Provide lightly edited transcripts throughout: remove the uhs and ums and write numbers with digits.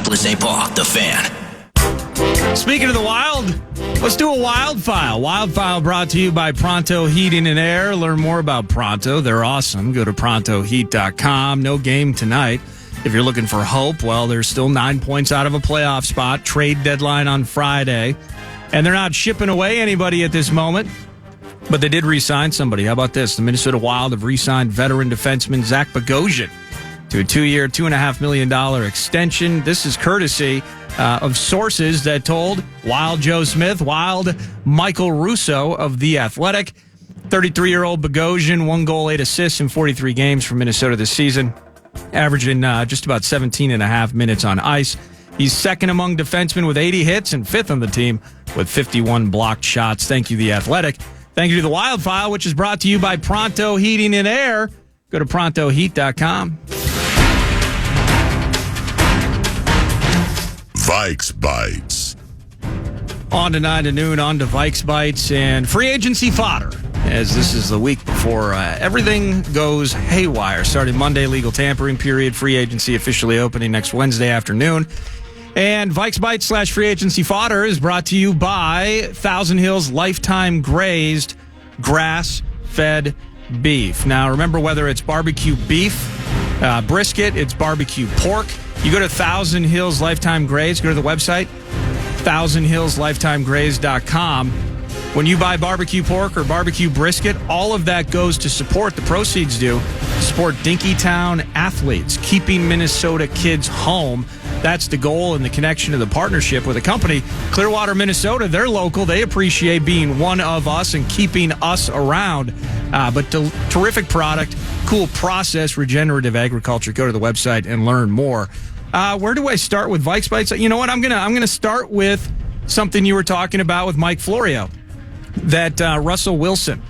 Minneapolis, St. Paul, The Fan. Speaking of the Wild, let's do a Wild File. Wild File brought to you by Pronto Heating and Air. Learn more about Pronto. They're awesome. Go to ProntoHeat.com. No game tonight. If you're looking for hope, well, there's still 9 points out of a playoff spot. Trade deadline on Friday. And they're not shipping away anybody at this moment. But they did re-sign somebody. How about this? The Minnesota Wild have re-signed veteran defenseman Zach Bogosian to a 2-year, $2.5 million extension. This is courtesy of sources that told Wild Joe Smith, Wild Michael Russo of The Athletic. 33-year-old Bogosian, 1 goal, 8 assists in 43 games for Minnesota this season, averaging just about 17.5 minutes on ice. He's second among defensemen with 80 hits and fifth on the team with 51 blocked shots. Thank you, The Athletic. Thank you to the Wild File, which is brought to you by Pronto Heating and Air. Go to ProntoHeat.com. Vikes Bites. On to 9 to noon, on to Vikes Bites and free agency fodder, as this is the week before everything goes haywire. Starting Monday, legal tampering period, free agency officially opening next Wednesday afternoon. And Vikes Bites / free agency fodder is brought to you by Thousand Hills Lifetime Grazed Grass-Fed Beef. Now, remember, whether it's barbecue beef, brisket, it's barbecue pork, you go to Thousand Hills Lifetime Grazed, go to the website, thousandhillslifetimegrazed.com. When you buy barbecue pork or barbecue brisket, all of that goes to support, the proceeds do, support Dinkytown athletes, keeping Minnesota kids home. That's the goal and the connection of the partnership with a company. Clearwater, Minnesota, they're local. They appreciate being one of us and keeping us around. But terrific product, cool process, regenerative agriculture. Go to the website and learn more. Where do I start with Vikes Bites? You know what? I'm gonna start with something you were talking about with Mike Florio, that Russell Wilson.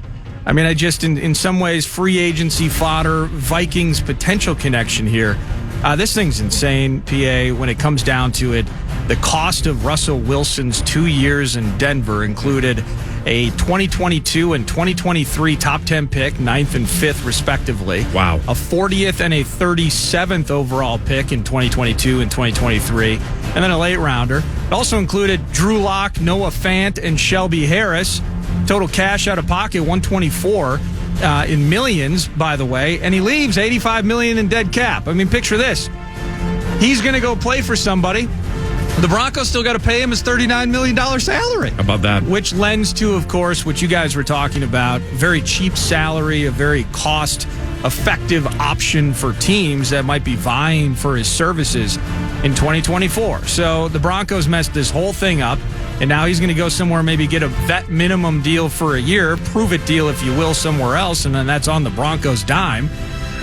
I mean, I just, in some ways, free agency fodder, Vikings potential connection here. This thing's insane, PA, when it comes down to it. The cost of Russell Wilson's 2 years in Denver included a 2022 and 2023 top 10 pick, 9th and 5th respectively. Wow. A 40th and a 37th overall pick in 2022 and 2023, and then a late rounder. It also included Drew Lock, Noah Fant, and Shelby Harris. Total cash out of pocket, $124 in millions, by the way, and he leaves $85 million in dead cap. I mean, picture this. He's going to go play for somebody. The Broncos still got to pay him his $39 million salary. How about that? Which lends to, of course, what you guys were talking about, very cheap salary, a very cost-effective option for teams that might be vying for his services in 2024. So the Broncos messed this whole thing up, and now he's going to go somewhere, maybe get a vet minimum deal for a year, prove-it deal, if you will, somewhere else, and then that's on the Broncos' dime.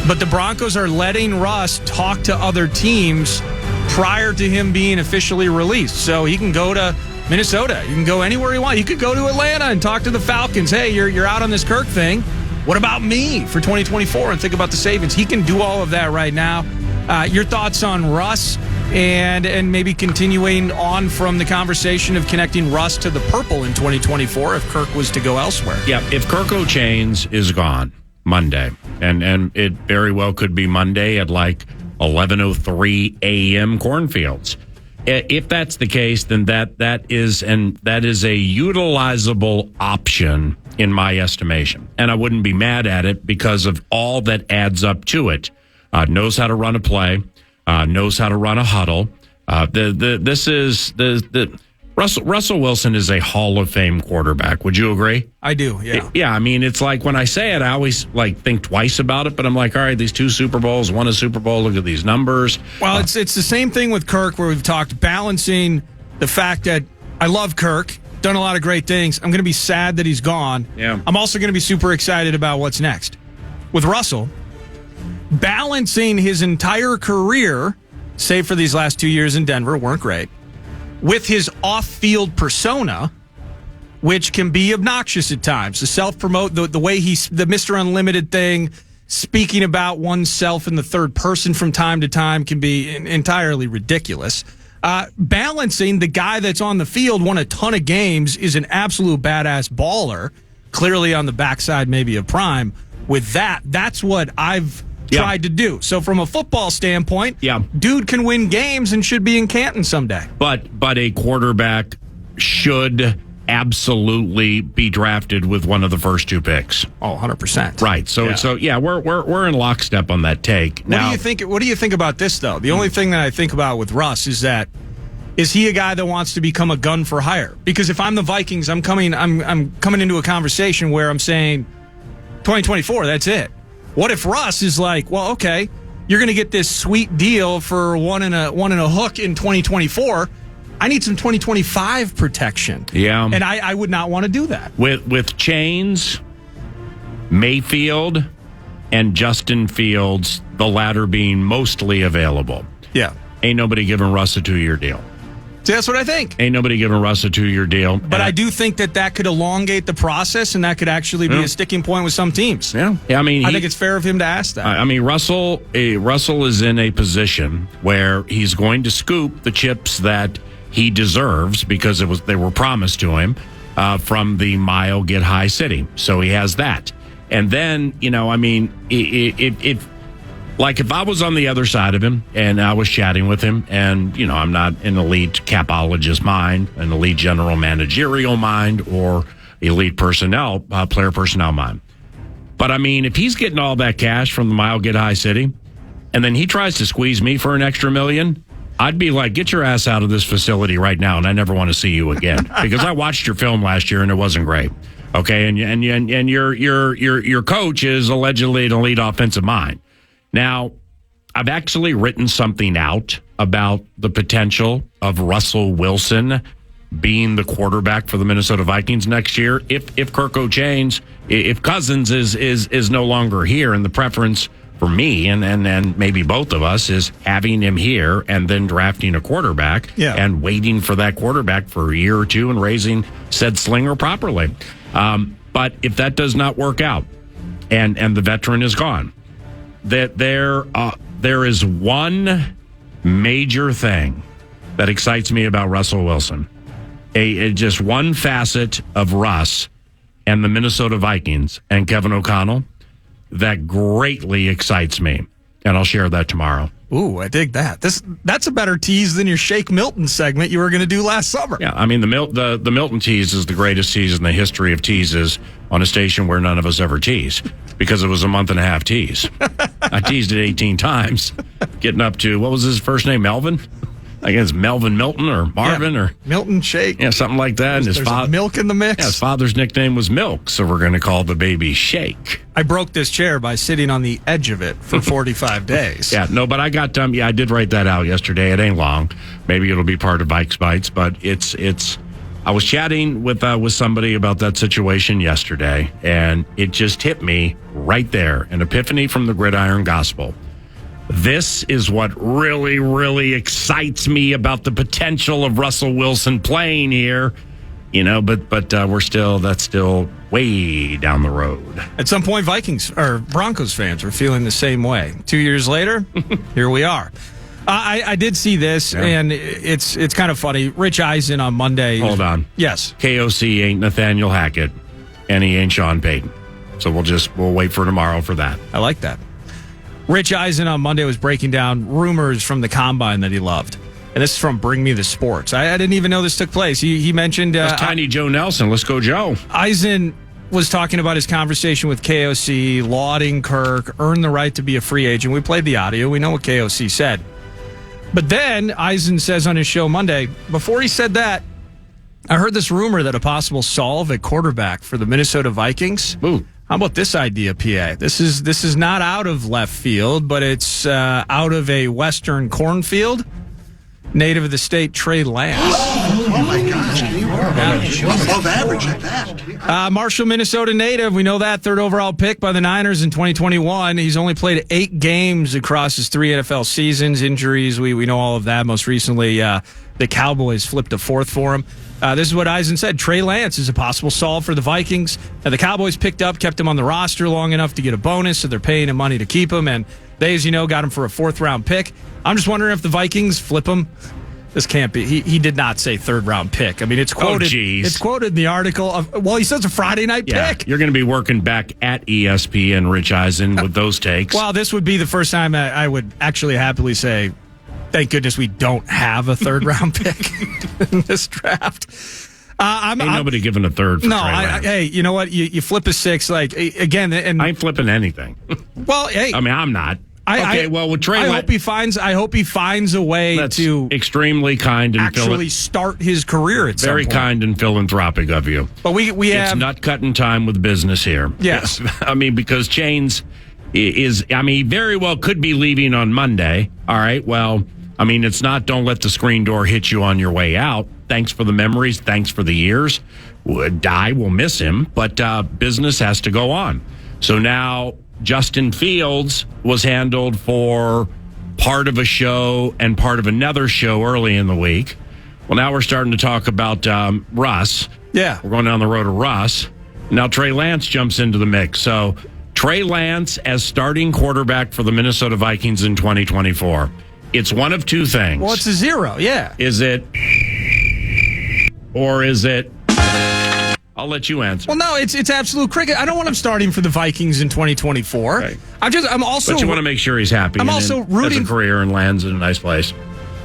But the Broncos are letting Russ talk to other teams prior to him being officially released. So he can go to Minnesota. You can go anywhere you want. You could go to Atlanta and talk to the Falcons. Hey, you're out on this Kirk thing. What about me for 2024? And think about the savings. He can do all of that right now. Your thoughts on Russ and maybe continuing on from the conversation of connecting Russ to the purple in 2024 if Kirk was to go elsewhere? Yeah, if Kirk O'Chains is gone Monday, and it very well could be Monday at like 11:03 a.m. cornfields. If that's the case, then that is a utilizable option in my estimation, and I wouldn't be mad at it because of all that adds up to it. Knows how to run a play, knows how to run a huddle. Russell Wilson is a Hall of Fame quarterback. Would you agree? I do, yeah. Yeah, I mean, it's like when I say it, I always think twice about it, but I'm like, all right, these 2 Super Bowls, won a Super Bowl, look at these numbers. Well, it's the same thing with Kirk, where we've talked balancing the fact that I love Kirk, done a lot of great things. I'm going to be sad that he's gone. Yeah. I'm also going to be super excited about what's next. With Russell, balancing his entire career, save for these last 2 years in Denver, weren't great, with his off-field persona, which can be obnoxious at times. The self-promote, the way the Mr. Unlimited thing, speaking about oneself in the third person from time to time can be entirely ridiculous. Balancing the guy that's on the field, won a ton of games, is an absolute badass baller, clearly on the backside maybe of prime. With that's what I've tried to do. So from a football standpoint, Yeah. dude can win games and should be in Canton someday. But a quarterback should absolutely be drafted with one of the first 2 picks. Oh, 100%. Right. So we're in lockstep on that take. What do you think about this though? The only thing that I think about with Russ is he a guy that wants to become a gun for hire? Because if I'm the Vikings, I'm coming into a conversation where I'm saying 2024, that's it. What if Russ is like, well, okay, you're going to get this sweet deal for one and a hook in 2024. I need some 2025 protection. Yeah. And I would not want to do that. With Chains, Mayfield, and Justin Fields, the latter being mostly available. Yeah. Ain't nobody giving Russ a 2-year deal. See, that's what I think. Ain't nobody giving Russ a 2-year deal. But I do think that could elongate the process, and that could actually be a sticking point with some teams. Yeah. I mean, I think it's fair of him to ask that. I mean, Russell is in a position where he's going to scoop the chips that he deserves because they were promised to him from the Mile Get High City. So he has that. And then, I mean, like if I was on the other side of him and I was chatting with him and, I'm not an elite capologist mind, an elite general managerial mind, or elite player personnel mind. But I mean, if he's getting all that cash from the Mile Get High City and then he tries to squeeze me for an extra $1 million, I'd be like, get your ass out of this facility right now and I never want to see you again. Because I watched your film last year and it wasn't great. Okay. And your coach is allegedly an elite offensive mind. Now, I've actually written something out about the potential of Russell Wilson being the quarterback for the Minnesota Vikings next year. If Cousins is no longer here, and the preference for me and maybe both of us is having him here and then drafting a quarterback and waiting for that quarterback for a year or two and raising said slinger properly. But if that does not work out and the veteran is gone, that there is one major thing that excites me about Russell Wilson. Just one facet of Russ and the Minnesota Vikings and Kevin O'Connell that greatly excites me. And I'll share that tomorrow. Ooh, I dig that. That's a better tease than your Shake Milton segment you were going to do last summer. Yeah, I mean, the Milton tease is the greatest tease in the history of teases on a station where none of us ever tease, because it was a month-and-a-half tease. I teased it 18 times, getting up to, what was his first name, Melvin? I guess Melvin Milton or Marvin or Milton Shake. Yeah, something like that. And his father, milk in the mix. Yeah, his father's nickname was Milk, so we're going to call the baby Shake. I broke this chair by sitting on the edge of it for 45 days. Yeah, no, but I got I did write that out yesterday. It ain't long. Maybe it'll be part of Vikes Bites, but it's. I was chatting with somebody about that situation yesterday, and it just hit me right there. An epiphany from the Gridiron Gospel. This is what really, really excites me about the potential of Russell Wilson playing here. But that's still way down the road. At some point, Vikings or Broncos fans are feeling the same way. 2 years later, here we are. I did see this, and it's kind of funny. Rich Eisen on Monday. Hold on. Yes. KOC ain't Nathaniel Hackett, and he ain't Sean Payton. So we'll wait for tomorrow for that. I like that. Rich Eisen on Monday was breaking down rumors from the Combine that he loved. And this is from Bring Me the Sports. I didn't even know this took place. He mentioned... That's Tiny Joe Nelson. Let's go, Joe. Eisen was talking about his conversation with KOC, lauding Kirk, earned the right to be a free agent. We played the audio. We know what KOC said. But then Eisen says on his show Monday, before he said that, I heard this rumor that a possible solve at quarterback for the Minnesota Vikings... Ooh. How about this idea, PA? This is not out of left field, but it's out of a western cornfield. Native of the state, Trey Lance. Oh my gosh, you are above average at that. Marshall, Minnesota native. We know that. Third overall pick by the Niners in 2021. He's only played 8 games across his 3 NFL seasons. Injuries, we know all of that. Most recently, the Cowboys flipped a 4th for him. This is what Eisen said. Trey Lance is a possible solve for the Vikings. The Cowboys kept him on the roster long enough to get a bonus, so they're paying him money to keep him. And they, as you know, got him for a 4th round pick. I'm just wondering if the Vikings flip him This can't be. He did not say third round pick. I mean, it's quoted. It's quoted in the article. He says a Friday night pick. You're going to be working back at ESPN, Rich Eisen, with those takes. Well, this would be the first time I would actually happily say, thank goodness we don't have a third round pick in this draft. Ain't nobody giving a third for Trey Lance. Hey, you know what? You flip a 6, like, again. And I ain't flipping anything. Well, hey. I mean, I'm not. With Trey Lance. I hope he finds a way to extremely kind and actually start his career at some point. Very kind and philanthropic of you. But we have... It's nut cutting time with business here. Yes. I mean, because Chains he very well could be leaving on Monday. All right, well, I mean, it's not don't let the screen door hit you on your way out. Thanks for the memories. Thanks for the years. We'll miss him, but business has to go on. So now Justin Fields was handled for part of a show and part of another show early in the week. Well, now we're starting to talk about Russ. Yeah. We're going down the road to Russ. Now Trey Lance jumps into the mix. So Trey Lance as starting quarterback for the Minnesota Vikings in 2024. It's one of two things. Well, it's a 0, yeah. Is it... Or is it... I'll let you answer. Well, no, it's absolute cricket. I don't want him starting for the Vikings in 2024. Right. I'm also... But you want to make sure he's happy. I'm also rooting... Has a career and lands in a nice place.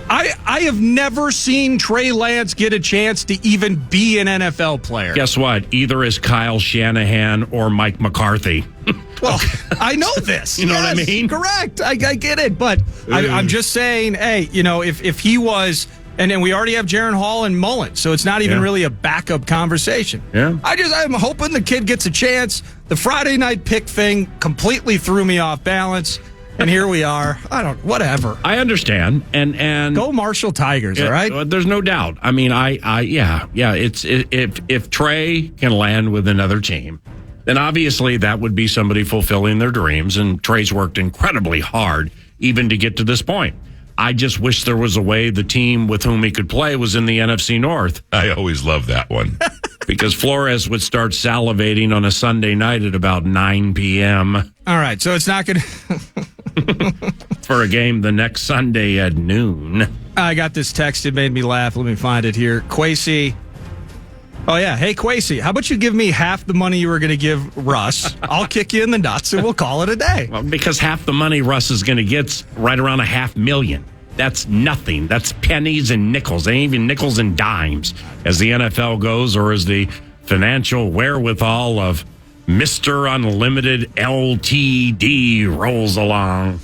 I have never seen Trey Lance get a chance to even be an NFL player. Guess what? Either is Kyle Shanahan or Mike McCarthy. Well, I know this. You know what I mean? Correct. I get it. But I'm just saying, hey, if he was... And we already have Jaron Hall and Mullen, so it's not even really a backup conversation. Yeah. I'm hoping the kid gets a chance. The Friday night pick thing completely threw me off balance, and here we are. Whatever. I understand, and go Marshall Tigers, all right? There's no doubt. I mean, if Trey can land with another team, then obviously that would be somebody fulfilling their dreams, and Trey's worked incredibly hard even to get to this point. I just wish there was a way the team with whom he could play was in the NFC North. I always love that one. Because Flores would start salivating on a Sunday night at about 9 p.m. All right, so it's not going to... For a game the next Sunday at noon. I got this text. It made me laugh. Let me find it here. Quasey. Oh, yeah. Hey, Quasey, how about you give me half the money you were going to give Russ? I'll kick you in the nuts, and we'll call it a day. Well, because half the money Russ is going to get's right around $500,000. That's nothing. That's pennies and nickels. They ain't even nickels and dimes as the NFL goes, or as the financial wherewithal of Mr. Unlimited LTD rolls along.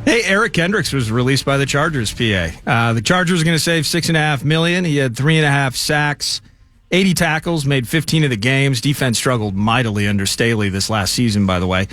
Hey, Eric Kendricks was released by the Chargers, PA. The Chargers are going to save $6.5 million. He had 3.5 sacks. 80 tackles, made 15 of the games. Defense struggled mightily under Staley this last season, by the way.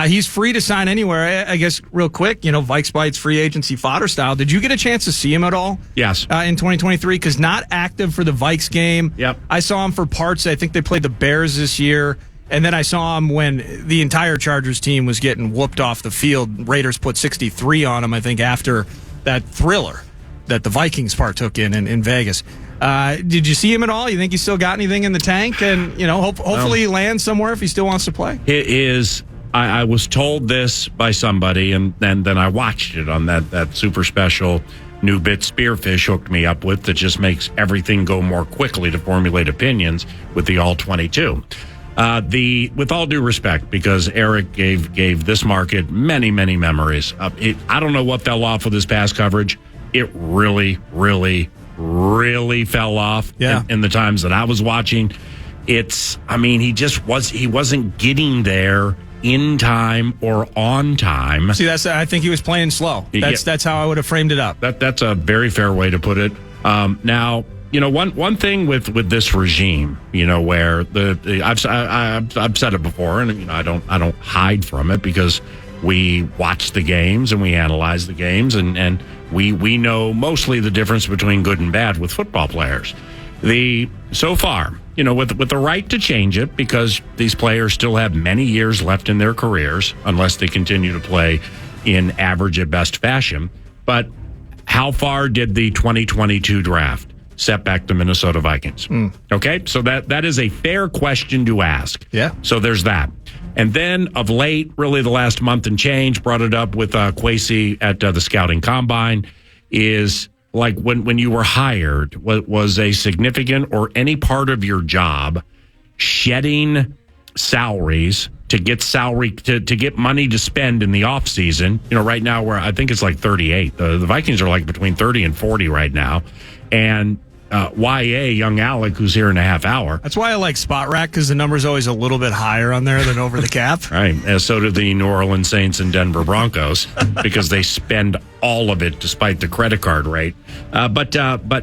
He's free to sign anywhere. I guess real quick, Vikes Bites free agency fodder style. Did you get a chance to see him at all? Yes. In 2023? Because not active for the Vikes game. Yep. I saw him for parts. I think they played the Bears this year. And then I saw him when the entire Chargers team was getting whooped off the field. Raiders put 63 on him, I think, after that thriller that the Vikings partook in Vegas. Did you see him at all? You think he's still got anything in the tank? And, hopefully he lands somewhere if he still wants to play? It is. I was told this by somebody, and then I watched it on that super special new bit Spearfish hooked me up with that just makes everything go more quickly to formulate opinions with the All-22. With all due respect, because Eric gave this market many, many memories. I don't know what fell off with his pass coverage. It really, really, really fell off in the times that I was watching. He wasn't getting there in time or on time. See, I think he was playing slow. That's how I would have framed it up. That's a very fair way to put it. Now, one thing with this regime, where I've said it before, and I don't hide from it because we watch the games and we analyze the games, and we know mostly the difference between good and bad with football players. So far, with the right to change it, because these players still have many years left in their careers, unless they continue to play in average at best fashion. But how far did the 2022 draft set back the Minnesota Vikings? Okay, so that is a fair question to ask. Yeah. So there's that. And then of late, really the last month and change, brought it up with Quasey at the Scouting Combine, is like when you were hired, was a significant or any part of your job shedding salaries to get to get money to spend in the off season? Right now where I think it's like 38. The Vikings are like between 30 and 40 right now, and YA, young Alec, who's here in a half hour. That's why I like Spot Rack, because the number's always a little bit higher on there than over the cap. Right. And so do the New Orleans Saints and Denver Broncos, because they spend all of it despite the credit card rate. But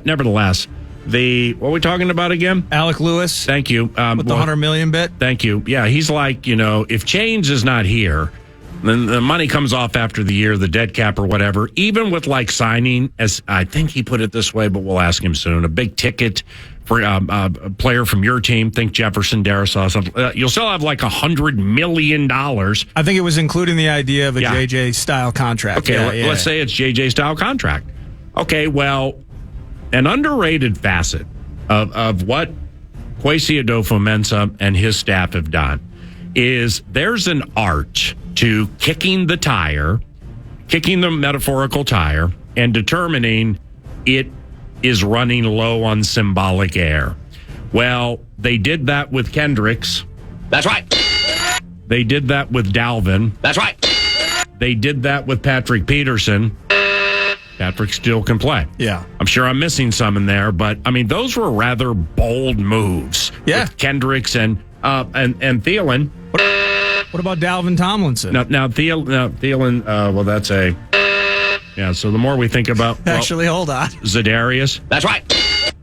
nevertheless, what are we talking about again? Alec Lewis. Thank you. With the $100 million bit. Thank you. Yeah, he's like, if change is not here, then the money comes off after the year, the dead cap or whatever. Even with like signing, as I think he put it this way, but we'll ask him soon, a big ticket for a player from your team, think Jefferson Darisaw, you'll still have like $100 million. I think it was including the idea of a JJ style contract. Okay, let's say it's JJ style contract. Okay, well, an underrated facet of what Kwesi Adofo-Mensah and his staff have done is there's an art to kicking the metaphorical tire, and determining it is running low on symbolic air. Well, they did that with Kendricks. That's right. They did that with Dalvin. That's right. They did that with Patrick Peterson. Patrick still can play. Yeah. I'm sure I'm missing some in there, but I mean, those were rather bold moves. Yeah. With Kendricks and Thielen. What about Dalvin Tomlinson? Now Thielen, well, that's a... Yeah, so the more we think about... Actually, hold on. Za'Darius. That's right.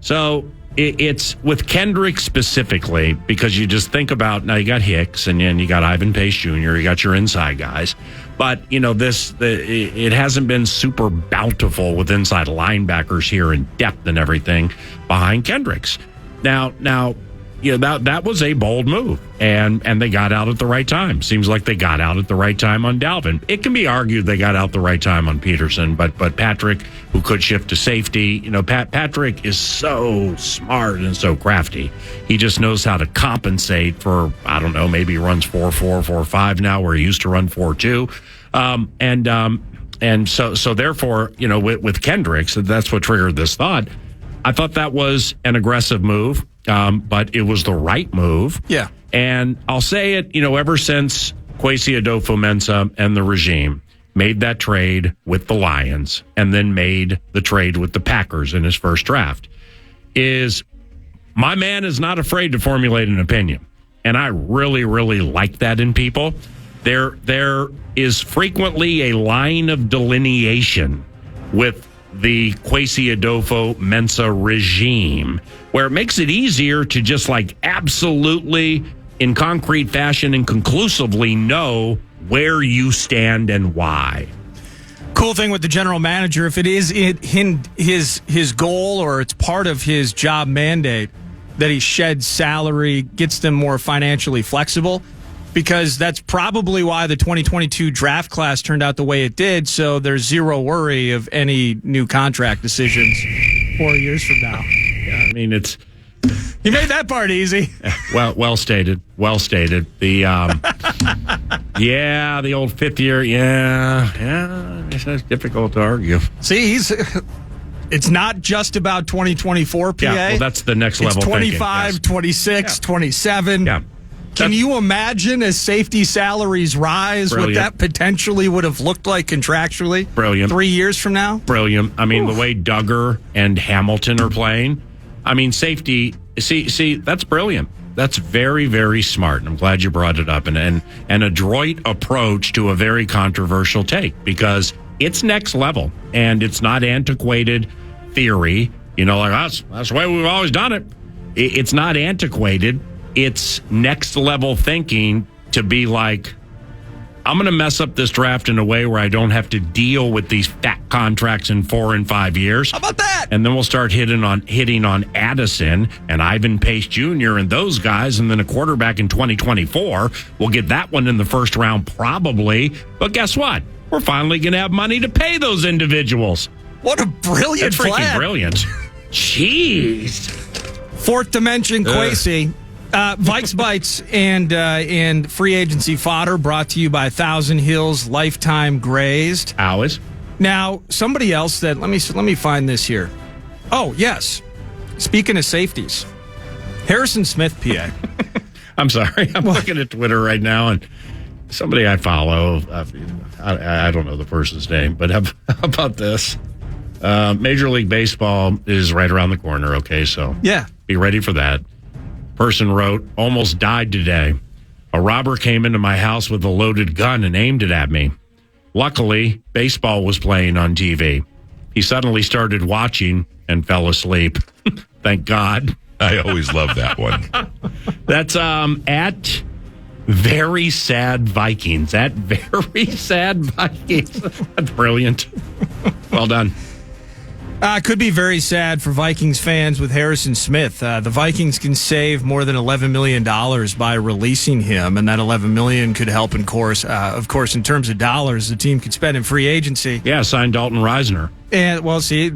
So it's with Kendrick specifically, because you just think about, now you got Hicks, and then you got Ivan Pace Jr., you got your inside guys. But, it hasn't been super bountiful with inside linebackers here in depth and everything behind Kendricks. Now, that was a bold move, and they got out at the right time. Seems like they got out at the right time on Dalvin. It can be argued they got out the right time on Peterson, but Patrick, who could shift to safety, Patrick is so smart and so crafty. He just knows how to compensate for, I don't know, maybe he runs 4-4, 4-5 now, where he used to run 4-2. And so therefore, with Kendricks, that's what triggered this thought. I thought that was an aggressive move. But it was the right move. Yeah. And I'll say it, ever since Kwesi Adofo-Mensah and the regime made that trade with the Lions and then made the trade with the Packers in his first draft, is my man is not afraid to formulate an opinion. And I really, really like that in people. There is frequently a line of delineation with the Kwesi Adofo-Mensah regime, where it makes it easier to just like absolutely in concrete fashion and conclusively know where you stand and why. Cool thing with the general manager, if it is his goal or it's part of his job mandate that he sheds salary, gets them more financially flexible, because that's probably why the 2022 draft class turned out the way it did. So there's zero worry of any new contract decisions 4 years from now. Yeah, I mean, it's... He made that part easy. Well stated. Well stated. The, the old fifth year. Yeah, it's difficult to argue. See, it's not just about 2024, PA. Yeah, well, that's the next level. It's 25, thinking, yes. 26, 27. Yeah. Can you imagine as safety salaries rise what that potentially would have looked like contractually? Brilliant. 3 years from now? Brilliant. I mean, the way Duggar and Hamilton are playing, I mean, safety, see, that's brilliant. That's very, very smart. I'm glad you brought it up. And an adroit approach to a very controversial take, because it's next level and it's not antiquated theory. Like that's the way we've always done it. It's not antiquated. It's next level thinking to be like, I'm going to mess up this draft in a way where I don't have to deal with these fat contracts in 4 and 5 years. How about that? And then we'll start hitting on Addison and Ivan Pace Jr. and those guys, and then a quarterback in 2024. We'll get that one in the first round probably. But guess what? We're finally going to have money to pay those individuals. What a brilliant That's freaking plan. Brilliant. Jeez. Fourth dimension, Kwesi. Vikes Bites and free agency fodder brought to you by Thousand Hills Lifetime Grazed. Hours. Now, somebody else that let me find this here. Oh, yes. Speaking of safeties, Harrison Smith, PA. I'm sorry. I'm looking at Twitter right now, and somebody I follow, I don't know the person's name, but how about this? Major League Baseball is right around the corner, okay? So yeah, be ready for that. Person wrote, almost died today. A robber came into my house with a loaded gun and aimed it at me. Luckily, baseball was playing on TV. He suddenly started watching and fell asleep. Thank God. I always love that one. That's at Very Sad Vikings. At Very Sad Vikings. That's brilliant. Well done. Could be very sad for Vikings fans with Harrison Smith. The Vikings can save more than $11 million by releasing him, and that $11 million could help, of course, in terms of dollars, the team could spend in free agency. Yeah, sign Dalton Reisner. And,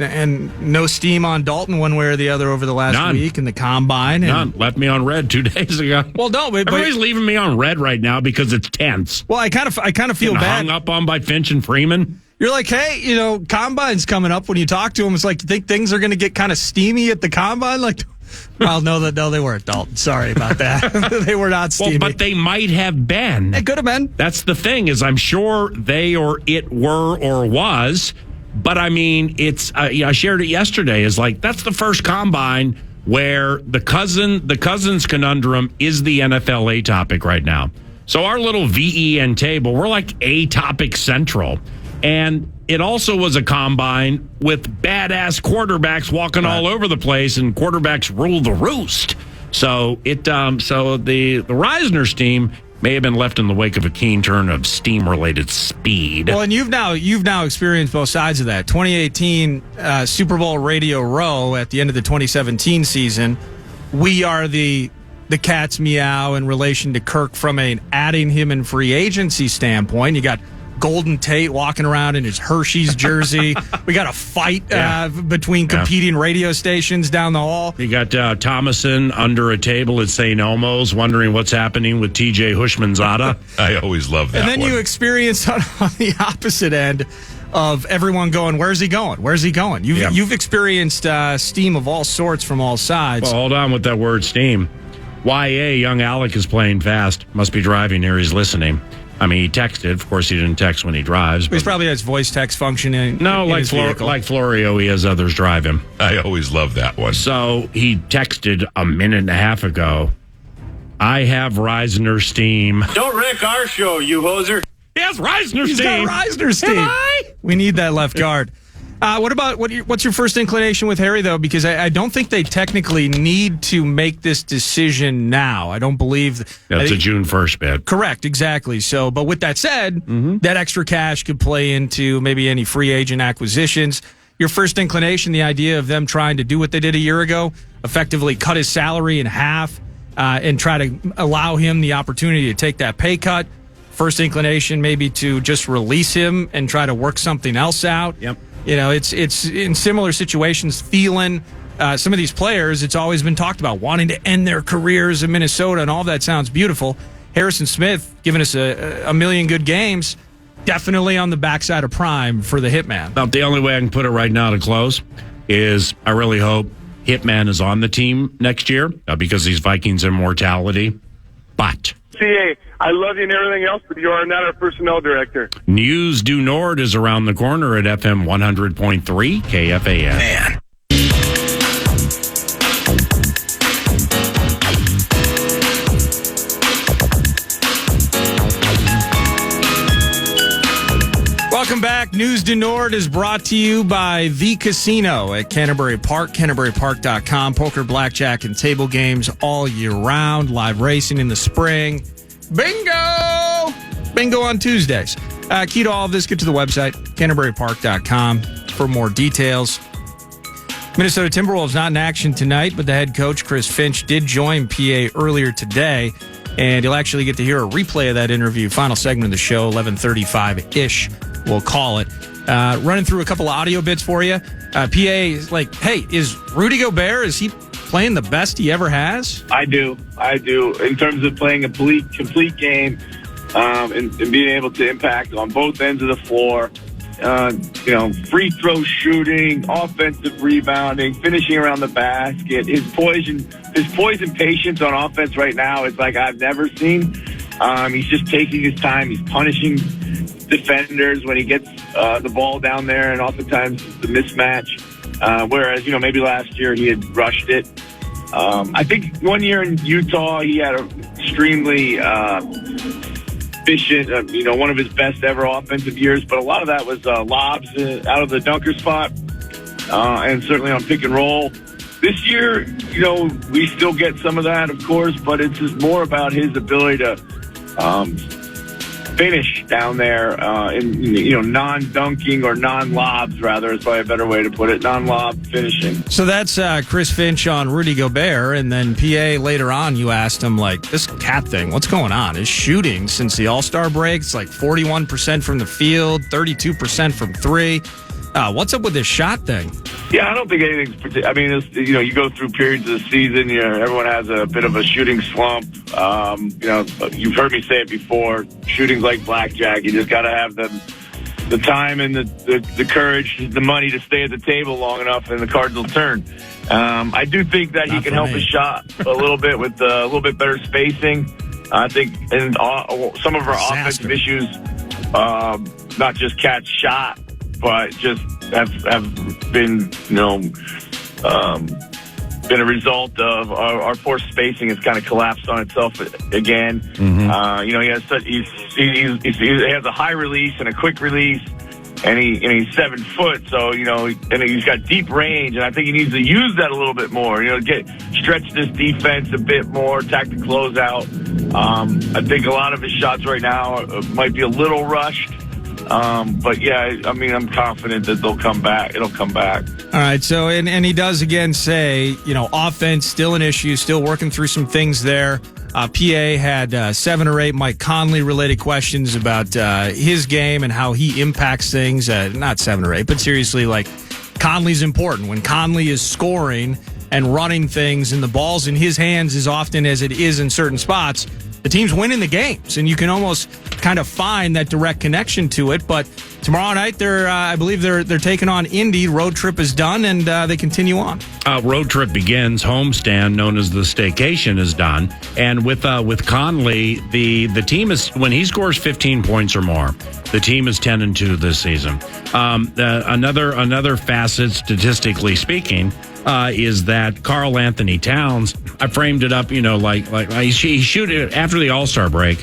and no steam on Dalton one way or the other over the last week in the combine. None. Left me on red 2 days ago. Well, no, but everybody's leaving me on red right now because it's tense. Well, I kind of feel bad. Hung up on by Finch and Freeman. You're like, hey, combine's coming up. When you talk to them, it's like, you think things are going to get kind of steamy at the combine? Like, well, no, they weren't, Dalton. Sorry about that. They were not steamy. Well, but they might have been. It could have been. That's the thing, is I'm sure they or it were or was. But, I mean, it's I shared it yesterday. Is like, that's the first combine where the Cousins conundrum is the NFL A topic right now. So our little VEN table, we're like A topic central. And it also was a combine with badass quarterbacks walking all over the place, and quarterbacks rule the roost. So the Reisner's team may have been left in the wake of a keen turn of steam-related speed. Well, and you've now experienced both sides of that. 2018 Super Bowl Radio Row at the end of the 2017 season. We are the cat's meow in relation to Kirk from adding him in free agency standpoint. You got Golden Tate walking around in his Hershey's jersey. We got a fight between competing radio stations down the hall. You got Thomason under a table at St. Elmo's wondering what's happening with TJ Hushmanzada. I always love that. And then you experience on the opposite end of everyone going, where's he going? Where's he going? You've experienced steam of all sorts from all sides. Well, hold on with that word steam. YA, young Alec is playing fast. Must be driving here. He's listening. I mean, he texted. Of course, he didn't text when he drives. He probably has voice text function in his vehicle. Like Florio, he has others drive him. I always love that one. So he texted a minute and a half ago, I have Reisner steam. Don't wreck our show, you hoser. He has Reisner steam. He's got Reisner steam. Am I? We need that left guard. What's your first inclination with Harry, though? Because I don't think they technically need to make this decision now. I don't believe that's a June 1st bid. Correct, exactly. So, but with that said, that extra cash could play into maybe any free agent acquisitions. Your first inclination, the idea of them trying to do what they did a year ago, effectively cut his salary in half and try to allow him the opportunity to take that pay cut. First inclination maybe to just release him and try to work something else out. Yep. It's in similar situations. Thielen, some of these players, it's always been talked about wanting to end their careers in Minnesota, and all that sounds beautiful. Harrison Smith giving us a million good games, definitely on the backside of prime for the Hitman. About the only way I can put it right now to close is I really hope Hitman is on the team next year because he's Vikings immortality. But CA, I love you and everything else, but you are not our personnel director. News du Nord is around the corner at FM 100.3 KFAN. Man. Welcome back. News du Nord is brought to you by The Casino at Canterbury Park, CanterburyPark.com. Poker, blackjack, and table games all year round. Live racing in the spring. Bingo! Bingo on Tuesdays. Key to all of this, get to the website, CanterburyPark.com for more details. Minnesota Timberwolves not in action tonight, but the head coach, Chris Finch, did join PA earlier today, and you'll actually get to hear a replay of that interview. Final segment of the show, 11:35-ish. We'll call it. Running through a couple of audio bits for you. PA is like, hey, is Rudy Gobert, is he playing the best he ever has? I do. In terms of playing a complete game and being able to impact on both ends of the floor. free throw shooting, offensive rebounding, finishing around the basket. His poison patience on offense right now is like I've never seen. He's just taking his time. He's punishing defenders when he gets the ball down there, and oftentimes the mismatch. Whereas, maybe last year he had rushed it. I think one year in Utah he had an extremely efficient, one of his best ever offensive years, but a lot of that was lobs out of the dunker spot, and certainly on pick and roll. This year, we still get some of that, of course, but it's just more about his ability to finish down there in non-dunking or non-lobs, rather, is probably a better way to put it, non-lob finishing. So that's Chris Finch on Rudy Gobert, and then PA later on you asked him, this cat thing, what's going on? His shooting since the All-Star break, it's 41% from the field, 32% from three. What's up with this shot thing? Yeah, I don't think anything's. I mean, you go through periods of the season. Everyone has a bit of a shooting slump. You've heard me say it before. Shooting's like blackjack. You just got to have the time and the courage, the money to stay at the table long enough, and the cards will turn. I do think that he can help his shot a little bit with a little bit better spacing. I think in some of our offensive issues, not just catch shot, but just have been, been a result of our poor spacing has kind of collapsed on itself again. Mm-hmm. He has a high release and a quick release, and he's 7 foot, so and he's got deep range, and I think he needs to use that a little bit more. Stretch this defense a bit more, attack the closeout. I think a lot of his shots right now might be a little rushed. But yeah, I mean, I'm confident that they'll come back. It'll come back. All right. So, and he does again say, offense still an issue, still working through some things there. PA had 7 or 8 Mike Conley related questions about his game and how he impacts things. Not 7 or 8, but seriously, Conley's important. When Conley is scoring and running things and the ball's in his hands as often as it is in certain spots, the team's winning the games, and you can almost kind of find that direct connection to it. But tomorrow night, I believe they're taking on Indy. Road trip is done, and they continue on. Road trip begins. Homestand, known as the staycation, is done. And with Conley, the team is, when he scores 15 points or more, the team is 10-2 this season. Another facet, statistically speaking, is that Karl Anthony Towns, I framed it up, he shoot it after the All-Star break.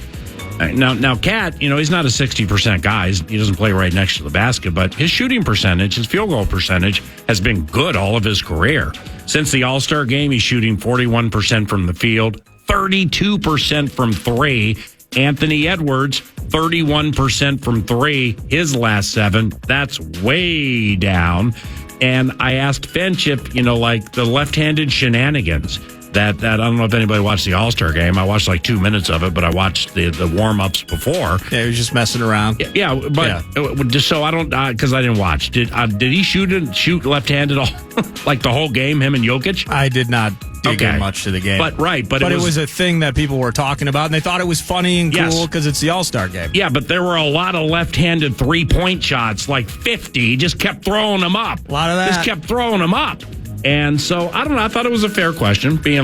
Now, Cat, he's not a 60% guy. He doesn't play right next to the basket, but his shooting percentage, his field goal percentage, has been good all of his career. Since the All-Star game, he's shooting 41% from the field, 32% from three. Anthony Edwards, 31% from three, his last 7. That's way down. And I asked Finch if, the left-handed shenanigans that I don't know if anybody watched the All-Star game. I watched 2 minutes of it, but I watched the warm-ups before. Yeah, he was just messing around. Yeah, but just so I don't, because I didn't watch. Did he shoot left-handed all, the whole game, him and Jokic? I did not dig in much to the game. But it was a thing that people were talking about, and they thought it was funny and cool because it's the All-Star game. Yeah, but there were a lot of left-handed three-point shots, 50. He just kept throwing them up. A lot of that. Just kept throwing them up. And so, I don't know, I thought it was a fair question, being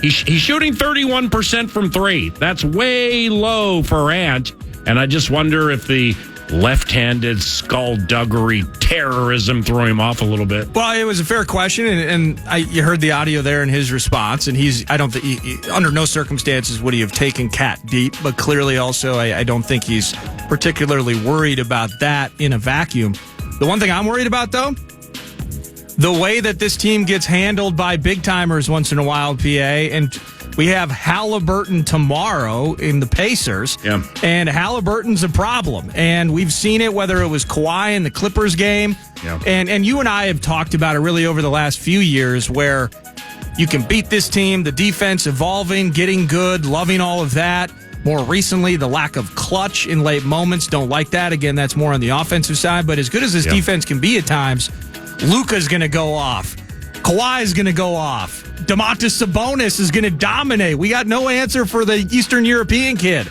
he's shooting 31% from three. That's way low for Ant. And I just wonder if the left-handed skullduggery terrorism threw him off a little bit. Well, it was a fair question, and you heard the audio there in his response, and I don't think, under no circumstances would he have taken Cat deep, but clearly also I don't think he's particularly worried about that in a vacuum. The one thing I'm worried about, though, the way that this team gets handled by big-timers once in a while, PA, and we have Halliburton tomorrow in the Pacers, and Halliburton's a problem. And we've seen it, whether it was Kawhi in the Clippers game, and you and I have talked about it really over the last few years, where you can beat this team, the defense evolving, getting good, loving all of that. More recently, the lack of clutch in late moments, don't like that. Again, that's more on the offensive side, but as good as this defense can be at times, Luka's going to go off. Kawhi's going to go off. Domantas Sabonis is going to dominate. We got no answer for the Eastern European kid.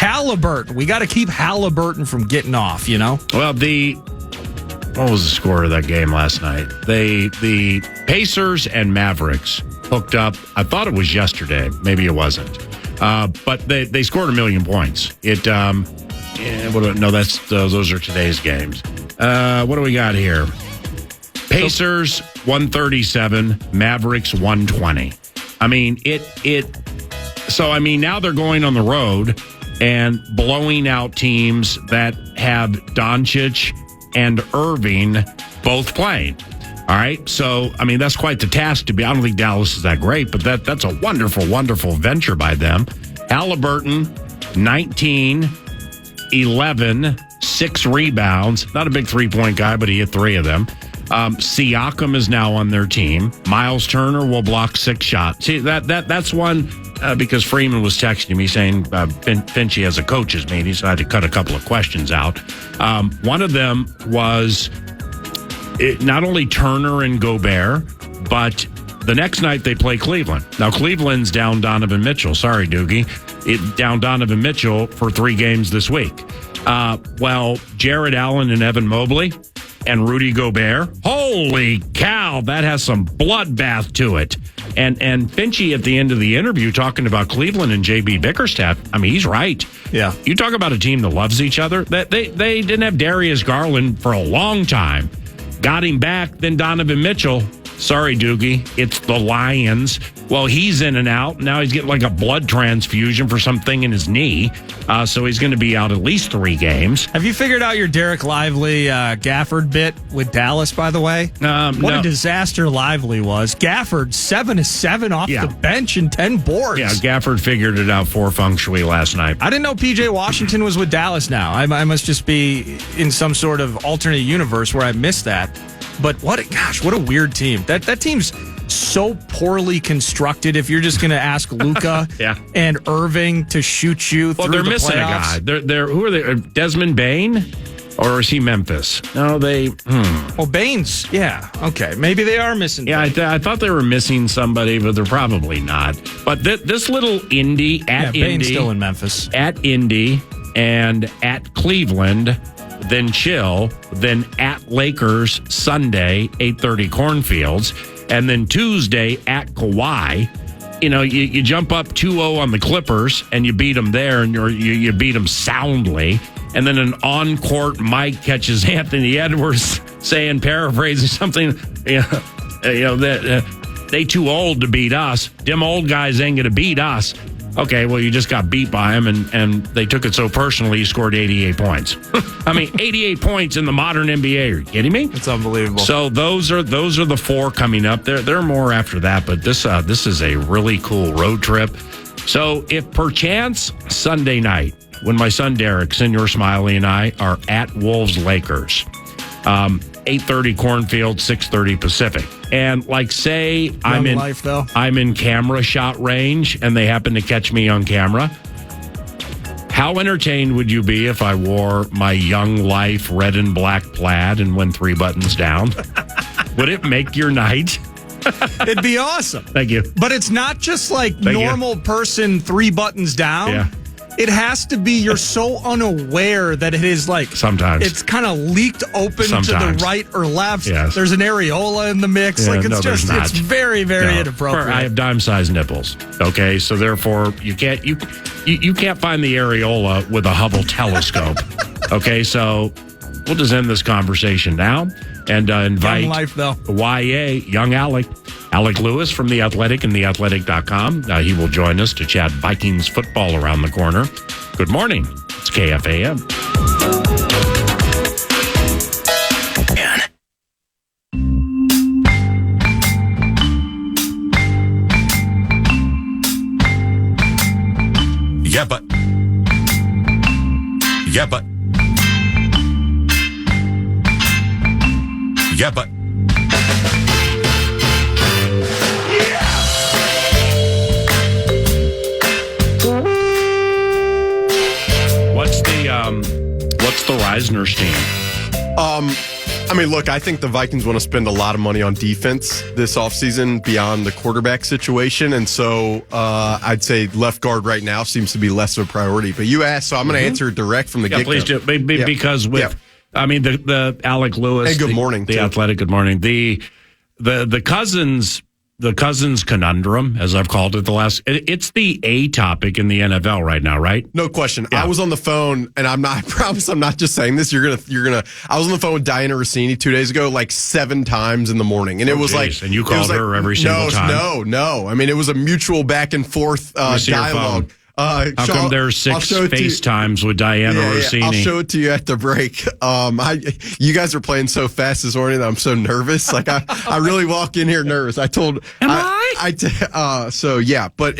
Halliburton. We got to keep Halliburton from getting off, you know? Well, what was the score of that game last night? The Pacers and Mavericks hooked up. I thought it was yesterday. Maybe it wasn't. But they scored 1 million points. Those are today's games. What do we got here? Pacers 137, Mavericks 120. I mean, now they're going on the road and blowing out teams that have Doncic and Irving both playing. All right. So, I mean, that's quite the task to be. I don't think Dallas is that great, but that's a wonderful, wonderful venture by them. Halliburton, 19, 11, 6 rebounds. Not a big three-point guy, but he hit 3 of them. Siakam is now on their team. Miles Turner will block 6 shots. See, that's one because Freeman was texting me saying Finchie has a coach's meeting, so I had to cut a couple of questions out. One of them was not only Turner and Gobert, but the next night they play Cleveland. Now, Cleveland's down Donovan Mitchell. Sorry, Doogie. Down Donovan Mitchell for 3 games this week. Jared Allen and Evan Mobley and Rudy Gobert. Holy cow, that has some bloodbath to it. And Finchie at the end of the interview talking about Cleveland and JB Bickerstaff. I mean, he's right. Yeah. You talk about a team that loves each other. That they didn't have Darius Garland for a long time. Got him back, then Donovan Mitchell. Sorry, Doogie. It's the Lions. Well, he's in and out. Now he's getting like a blood transfusion for something in his knee. So he's going to be out at least 3 games. Have you figured out your Derek Lively Gafford bit with Dallas, by the way? What a disaster Lively was. Gafford, 7 of 7 off the bench and 10 boards. Yeah, Gafford figured it out for feng shui last night. I didn't know P.J. Washington was with Dallas now. I must just be in some sort of alternate universe where I missed that. But what a weird team. That team's so poorly constructed. If you're just going to ask Luka and Irving to shoot you through the playoffs. Well, they're missing a guy. They're who are they? Desmond Bane? Or is he Memphis? No, they... Well, Bane's... Yeah, okay. Maybe they are missing... Yeah, I thought they were missing somebody, but they're probably not. But this little Indy at Indy... Bane's still in Memphis. At Indy and at Cleveland... Then chill, then at Lakers Sunday, 8:30 Cornfields, and then Tuesday at Kawhi. You know, you jump up 2-0 on the Clippers, and you beat them there, and you beat them soundly. And then an on-court mic catches Anthony Edwards saying, paraphrasing something, that they too old to beat us. Them old guys ain't going to beat us. Okay, well, you just got beat by them, and they took it so personally, you scored 88 points. I mean, 88 points in the modern NBA. Are you kidding me? It's unbelievable. So those are the 4 coming up. There are more after that, but this is a really cool road trip. So if perchance Sunday night, when my son Derek, Senor Smiley, and I are at Wolves Lakers, 8:30 Cornfield, 6:30 Pacific. And like say I'm in camera shot range and they happen to catch me on camera. How entertained would you be if I wore my Young Life red and black plaid and went 3 buttons down? Would it make your night? It'd be awesome. Thank you. But it's not just like normal person 3 buttons down. Yeah. It has to be you're so unaware that it is like sometimes it's kind of leaked open to the right or left. Yes. There's an areola in the mix. Yeah, it's very, very inappropriate. I have dime-sized nipples. Okay, so therefore you can't find the areola with a Hubble telescope. Okay, so we'll just end this conversation now and invite Young Life, though. YA, young Alec Lewis from The Athletic and theathletic.com. He will join us to chat Vikings football around the corner. Good morning. It's KFAN. Yeah, but. Yeah, but. Yeah, but. What's the Reisner's team? I mean, look, I think the Vikings want to spend a lot of money on defense this offseason beyond the quarterback situation. And so I'd say left guard right now seems to be less of a priority. But you asked, so I'm going to answer direct from the get-go. Please do. Because I mean, the Alec Lewis. Hey, good morning. The Athletic, good morning. The Cousins conundrum, as I've called it it's the A topic in the NFL right now, right? No question. Yeah. I was on the phone, and I promise I'm not just saying this. You're gonna. I was on the phone with Diana Rossini 2 days ago, like 7 times in the morning, and it was like. And you called her every single time. No. I mean, it was a mutual back and forth dialogue. How come there's 6 FaceTimes with Diana Rossini? I'll show it to you at the break. You guys are playing so fast this morning that I'm so nervous. Like I really walk in here nervous. I told. But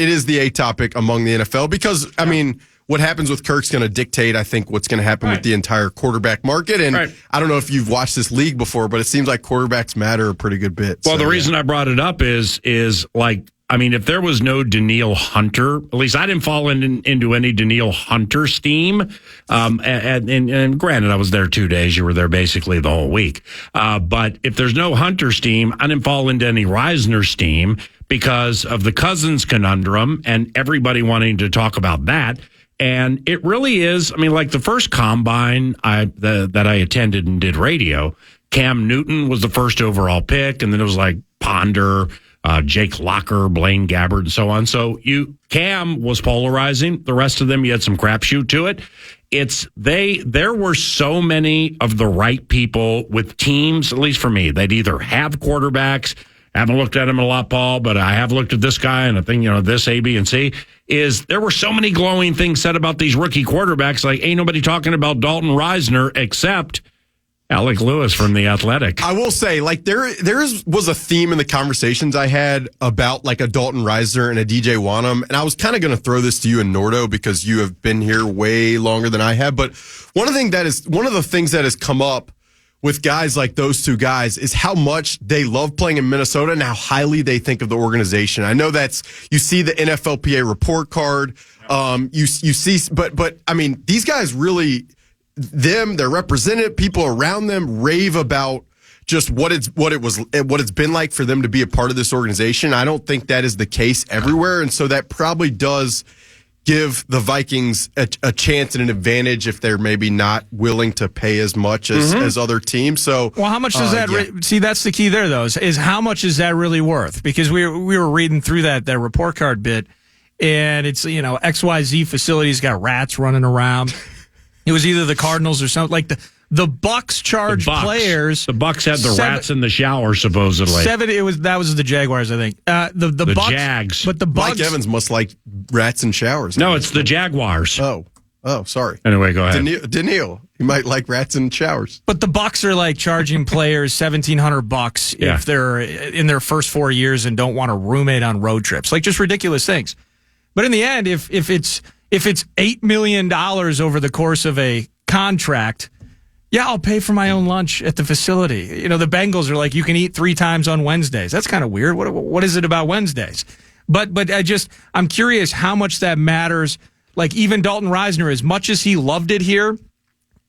it is the A topic among the NFL because I mean, what happens with Kirk's going to dictate, I think, what's going to happen with the entire quarterback market. And I don't know if you've watched this league before, but it seems like quarterbacks matter a pretty good bit. Well, the reason I brought it up is like. I mean, if there was no Danielle Hunter, at least I didn't fall into any Danielle Hunter steam. And granted, I was there 2 days. You were there basically the whole week. But if there's no Hunter steam, I didn't fall into any Reisner steam because of the Cousins conundrum and everybody wanting to talk about that. And it really is. I mean, like the first combine that I attended and did radio, Cam Newton was the first overall pick, and then it was like Ponder. Jake Locker, Blaine Gabbert, and so on. So Cam was polarizing. The rest of them, you had some crapshoot to it. There were so many of the right people with teams, at least for me. They'd either have quarterbacks. I haven't looked at them a lot, Paul, but I have looked at this guy and I think, this A, B, and C there were so many glowing things said about these rookie quarterbacks. Like ain't nobody talking about Dalton Reisner except Alec Lewis from The Athletic. I will say, like, there was a theme in the conversations I had about, like, a Dalton Reisner and a DJ Wanham, and I was kind of going to throw this to you and Nordo because you have been here way longer than I have, but one of the things that has come up with guys like those two guys is how much they love playing in Minnesota and how highly they think of the organization. I know you see the NFLPA report card, you see, but I mean, these guys really... their representative people around them rave about just what it's been like for them to be a part of this organization. I don't think that is the case everywhere, and so that probably does give the Vikings a chance and an advantage if they're maybe not willing to pay as much as other teams. So, well, how much does that? See, that's the key there, though. Is how much is that really worth? Because we were reading through that report card bit, and it's XYZ facilities got rats running around. It was either the Cardinals or something like the Bucks charged players. The Bucks had the rats in the shower supposedly. That was the Jaguars, I think. The Bucks, Jags, but the Bucks. Mike Evans must like rats in showers. No, it's the Jaguars. Oh, sorry. Anyway, go ahead. Daniil, you might like rats in showers. But the Bucks are like charging players $1,700 if they're in their first 4 years and don't want a roommate on road trips, like just ridiculous things. But in the end, if it's $8 million over the course of a contract, I'll pay for my own lunch at the facility. The Bengals are like, you can eat 3 times on Wednesdays. That's kind of weird. What is it about Wednesdays? But I'm curious how much that matters. Like even Dalton Reisner, as much as he loved it here,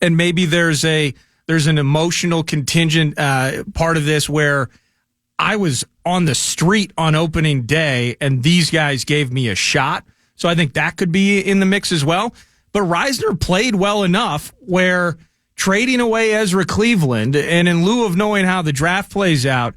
and maybe there's an emotional contingent part of this where I was on the street on opening day and these guys gave me a shot. So I think that could be in the mix as well. But Reisner played well enough where trading away Ezra Cleveland, and in lieu of knowing how the draft plays out,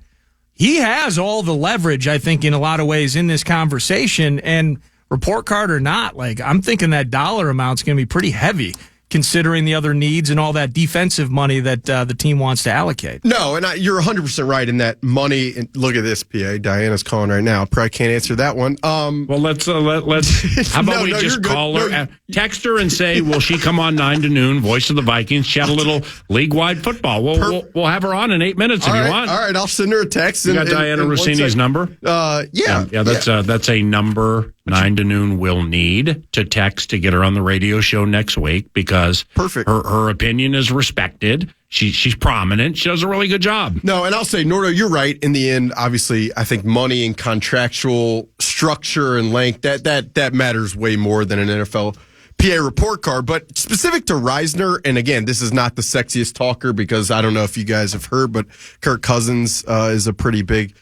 he has all the leverage, I think, in a lot of ways in this conversation. And report card or not, like I'm thinking that dollar amount's going to be pretty heavy, considering the other needs and all that defensive money that the team wants to allocate. No, and you're 100% right in that money. And look at this, PA. Diana's calling right now. Probably can't answer that one. Well, let's. How about we just call her, text her, and say, will she come on 9 to noon? Voice of the Vikings. Chat a little league-wide football. We'll have her on in 8 minutes if you want. All right, I'll send her a text. You got Diana Rossini's number? Yeah. That's a number 9 to noon will need to text to get her on the radio show next week because her opinion is respected. She's prominent. She does a really good job. No, and I'll say, Nordo, you're right. In the end, obviously, I think money and contractual structure and length, that matters way more than an NFL PA report card. But specific to Reisner, and again, this is not the sexiest talker because I don't know if you guys have heard, but Kirk Cousins is a pretty big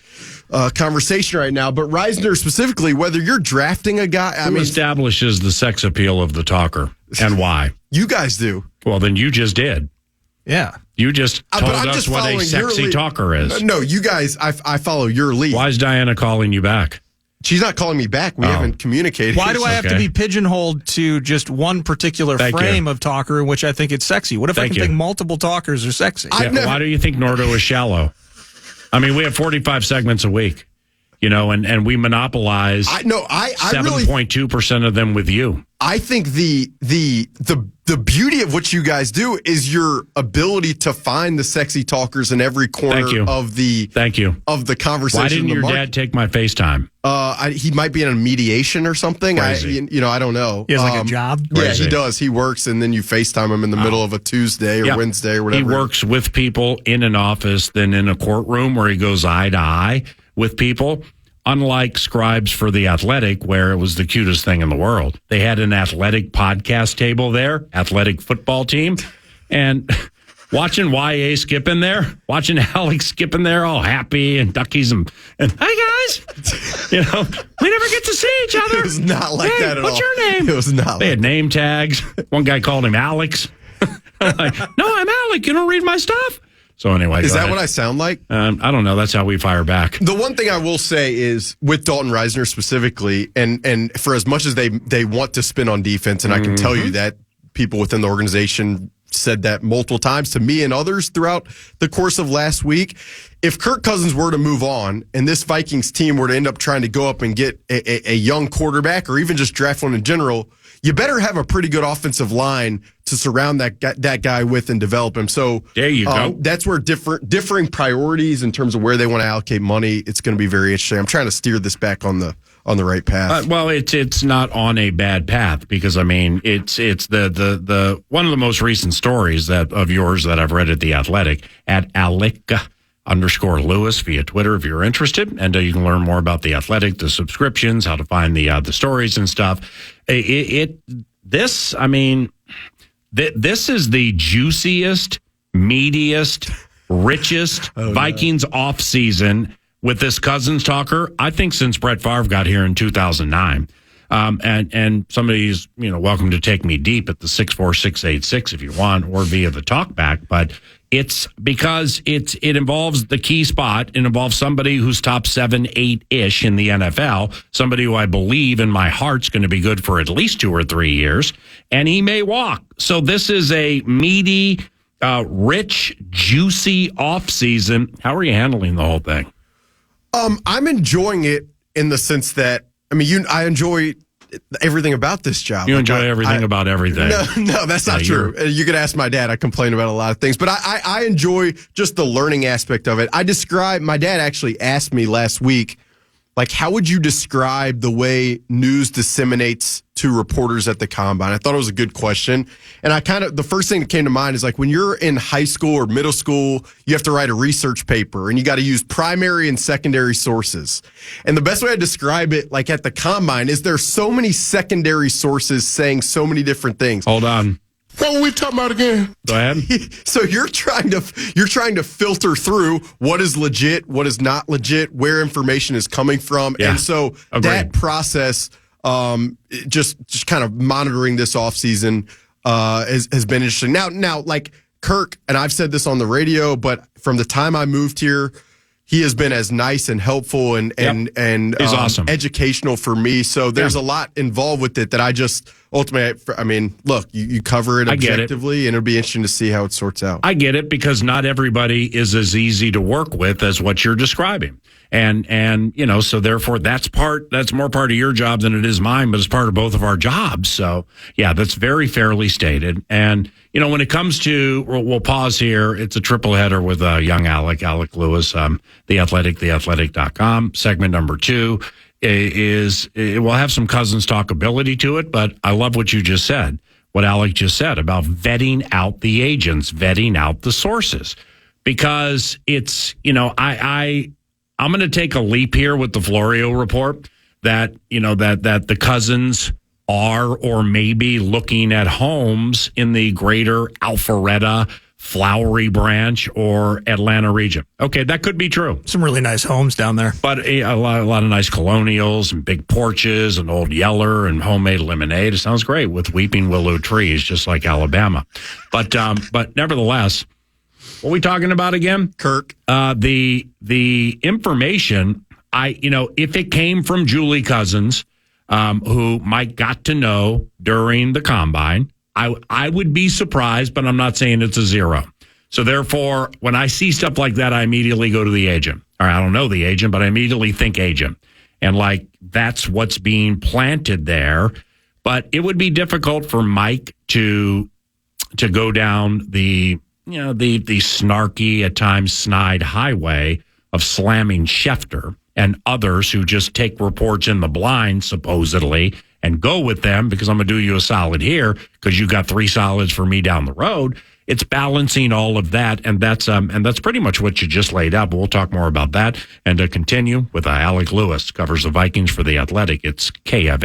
conversation right now. But Reisner specifically, whether you're drafting a guy, Who establishes the sex appeal of the talker and why? You guys do. Well, then you just did. Yeah. You just told I'm us just what a following your sexy lead. talker is. No, you guys, I follow your lead. Why is Diana calling you back? She's not calling me back. We haven't communicated. Why do I have to be pigeonholed to just one particular frame of talker in which I think it's sexy? What if I can think multiple talkers are sexy? Why do you think Nordo is shallow? I mean, we have 45 segments a week, and we monopolize 7.2% of them with you. I think the beauty of what you guys do is your ability to find the sexy talkers in every corner of the of the conversation. Why didn't your dad take my FaceTime? He might be in a mediation or something. I don't know. He has like a job. Yeah, he does. He works, and then you FaceTime him in the middle of a Tuesday or Wednesday or whatever. He works with people in an office, then in a courtroom where he goes eye to eye with people. Unlike Scribes for The Athletic, where it was the cutest thing in the world. They had an athletic podcast table there, athletic football team, and watching YA skip in there, watching Alec skip in there, all happy and duckies and hey guys, we never get to see each other. It was not like that at all. What's your name? It was not. They had name tags. One guy called him Alex. I'm like, no, I'm Alec. You don't read my stuff. So anyway, is that what I sound like? I don't know. That's how we fire back. The one thing I will say is with Dalton Reisner specifically, and for as much as they want to spin on defense, and I can tell you that people within the organization said that multiple times to me and others throughout the course of last week. If Kirk Cousins were to move on and this Vikings team were to end up trying to go up and get a young quarterback or even just draft one in general, you better have a pretty good offensive line to surround that guy with and develop him. So there you go. That's where differing priorities in terms of where they want to allocate money. It's going to be very interesting. I'm trying to steer this back on the right path. Well, it's not on a bad path because I mean it's the one of the most recent stories of yours that I've read at The Athletic at Alec _Lewis via Twitter if you're interested, and you can learn more about The Athletic, the subscriptions, how to find the stories and stuff. This is the juiciest, meatiest, richest Vikings offseason with this Cousins talker, I think, since Brett Favre got here in 2009. And somebody's welcome to take me deep at the 64686 if you want, or via the talkback, but it's because it involves the key spot. It involves somebody who's top 7, 8-ish in the NFL, somebody who I believe in my heart's going to be good for at least 2 or 3 years, and he may walk. So this is a meaty, rich, juicy offseason. How are you handling the whole thing? I'm enjoying it in the sense that, I enjoy everything about this job. You enjoy everything about everything. No, that's not true. You could ask my dad. I complain about a lot of things, but I enjoy just the learning aspect of it. My dad actually asked me last week, how would you describe the way news disseminates to reporters at the combine? I thought it was a good question. And the first thing that came to mind is when you're in high school or middle school, you have to write a research paper and you got to use primary and secondary sources. And the best way to describe it, at the combine, is there's so many secondary sources saying so many different things. Hold on. What were we talking about again? Go ahead. So you're trying to filter through what is legit, what is not legit, where information is coming from. Yeah. And so that process, just kind of monitoring this offseason has been interesting. Now, Kirk, and I've said this on the radio, but from the time I moved here, he has been as nice and helpful and he's awesome. Educational for me. So there's a lot involved with it that I just ultimately, look, you cover it objectively, and it'll be interesting to see how it sorts out. I get it, because not everybody is as easy to work with as what you're describing. And so therefore that's more part of your job than it is mine, but it's part of both of our jobs. So yeah, that's very fairly stated. And, when it comes to, we'll pause here. It's a triple header with young Alec Lewis, The Athletic, theathletic.com. Segment number 2 it will have some Cousins talkability to it, but I love what you just said, what Alec just said about vetting out the agents, vetting out the sources, because it's, I'm going to take a leap here with the Florio report that, that the Cousins are or maybe looking at homes in the greater Alpharetta, Flowery Branch, or Atlanta region. Okay, that could be true. Some really nice homes down there. But a lot of nice colonials and big porches and Old Yeller and homemade lemonade. It sounds great with weeping willow trees, just like Alabama. But nevertheless, what are we talking about again? Kirk. The information, if it came from Julie Cousins, who Mike got to know during the combine, I would be surprised, but I'm not saying it's a zero. So therefore, when I see stuff like that, I immediately go to the agent. Or I don't know the agent, but I immediately think agent. And that's what's being planted there. But it would be difficult for Mike to go down the snarky, at times snide highway of slamming Schefter and others who just take reports in the blind, supposedly, and go with them because I'm going to do you a solid here because you got 3 solids for me down the road. It's balancing all of that, and that's pretty much what you just laid out. But we'll talk more about that and to continue with Alec Lewis covers the Vikings for The Athletic. It's KFAN.